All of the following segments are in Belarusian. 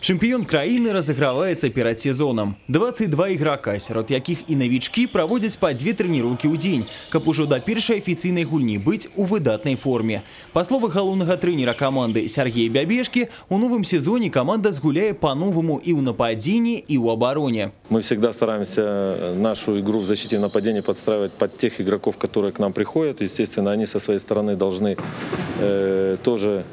Чэмпіён краіны разыгрываецца перад сезонам. 22 іграка, сярод якіх і навічкі праводзяць па 2 трэніроўкі ў дзень, каб ужо да першай афіцыйнай гульні быць у выдатнай форме. Па словах галоўнага трэнера каманды Сергея Бябешкі, у новым сезоне команда згуляе по-новому и в нападении, и в обороне. Мы всегда стараемся нашу игру в защите и нападении подстраивать под тех игроков, которые к нам приходят. Естественно, они со своей стороны должны тоже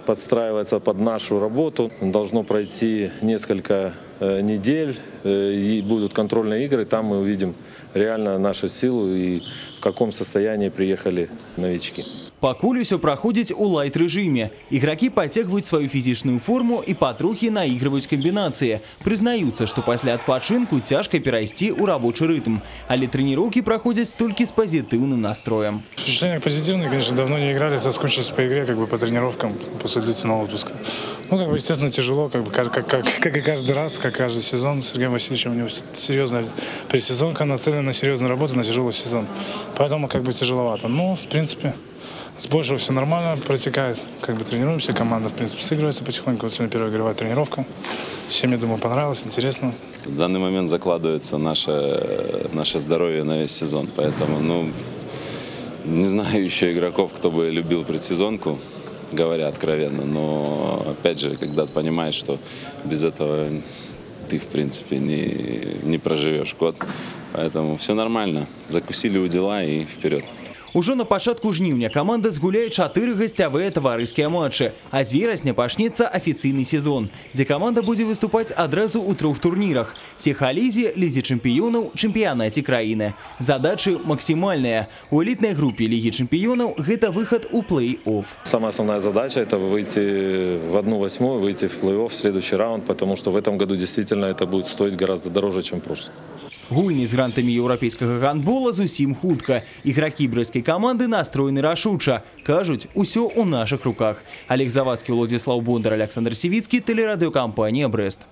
подстраиваться под нашу работу. Должно пройти несколько недель, и будут контрольные игры. Там мы увидим реально нашу силу и в каком состоянии приехали новички. Пакуль усё праходзіць у лайт-рэжыме. Ігракі пацягваюць сваю фізічную форму і патрохі наігрываюць камбінацыі. Прызнаюцца, што пасля адпачынку цяжка перайсці ў рабочы рытм. Але трэніроўкі праходзяць толькі з пазітыўным настроем. Впечатления позитивные, конечно, давно не играли, соскучились по игре, по тренировкам после длительного отпуска. Естественно, тяжело, как и каждый раз, как каждый сезон. С Сергеем Васильевичем у него серьезная предсезонка, нацелена на серьезную работу, на тяжелый сезон. Поэтому тяжеловато. Но, в принципе, с большего все нормально протекает. Тренируемся, команда, в принципе, сыгрывается потихоньку. Вот сегодня первая игровая тренировка. Всем, я думаю, понравилось, интересно. В данный момент закладывается наше здоровье на весь сезон. Поэтому, не знаю еще игроков, кто бы любил предсезонку, говоря откровенно. Но, опять же, когда понимаешь, что без этого ты, в принципе, не проживешь год. Поэтому все нормально. Закусили у дела и вперед. Ужо на пачатку жніўня каманда згуляе 4 гасцявыя таварыскія матчы, а з верасня пачнецца афіцыйны сезон, дзе каманда будзе выступаць адразу ў 3 турнірах – Сехалізе, Лізе чэмпіёнаў, чэмпіянаце краіны. Задачы максімальныя. У элітнай групе Лігі чэмпіёнаў гэта выхад у плей-офф. Самая основная задача – это выйти в 1/8, выйти в плей-офф в следующий раунд, потому что в этом году действительно это будет стоить гораздо дороже, чем в прошлом. Гульні з грантамі еўрапейскага гандбола зусім хутка. Ігракі брэсцкай каманды настроены рашуча. Кажуць, усё ў нашых руках. Олег Завадскі, Владислав Бондар, Александр Сівіцкі, тэлерадыёкампанія «Брэст».